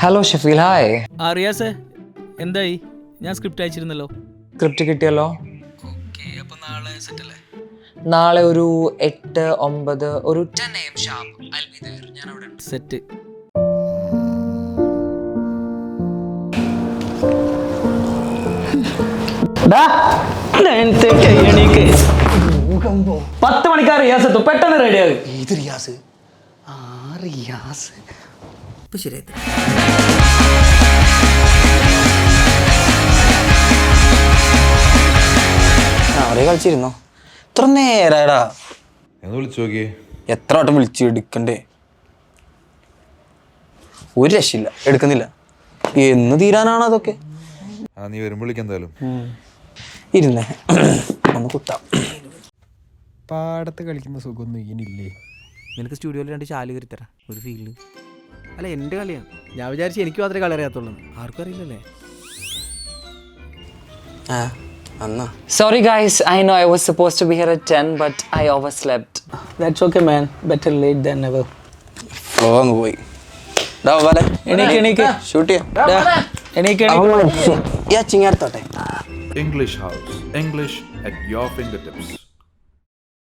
Hello Shafeel, hi. റിയാസേ, എന്തായി? ഞാൻ script അയച്ചിരുന്നല്ലോ. Script കിട്ടിയല്ലോ. അപ്പോൾ നാളെ സെറ്റ് അല്ലേ? നാളെ ഒരു 8-9 ഒരു 10 AM sharp I'll be there. ഞാൻ അവിടെ ഉണ്ട്. സെറ്റ്. എണീക്ക്. 10 മണിക്കാർ റിയാസ് എത്തും. പെട്ടെന്ന് റെഡിയാകും. ഏത് റിയാസ്? റിയാസ് ഇപ്പൊ ശരിയായി. അവിടെ കളിച്ചിരുന്നോ? ഇത്ര നേരാടാ. വിളിച്ചു നോക്കിയേ. എത്ര വട്ടം വിളിച്ചു എടുക്കണ്ടേ? ഒരു രക്ഷയില്ല, എടുക്കുന്നില്ല. എന്ന് തീരാനാണ് അതൊക്കെ? നീ വരുമ്പോൾ വിളിക്കാം എന്തായാലും. ഇരുന്നേ, ഒന്ന് കുത്താം. പാടത്ത് കളിക്കുന്ന സുഖമൊന്നും ഇനിയില്ലേ? നിനക്ക് സ്റ്റുഡിയോയിൽ 2 ചാല് കയറി തരാം, ഒരു ഫീൽഡ്. അല്ല, എൻ്റെ കളിയാണ്. ഞാൻ വിചാരിച്ചു എനിക്ക് മാത്രമേ കളി അറിയാത്തുള്ളൂ. ആർക്കും അറിയില്ലല്ലേ? Sorry guys, I know I was supposed to be here at 10 but I overslept. That's okay man, better late than never. Flow അങ്ങ് പോയി. എണീക്ക്. ഷൂട്ട് എണീക്ക്. ചിങ്ങാടത്തോട്ടെ. English House. English at your fingertips.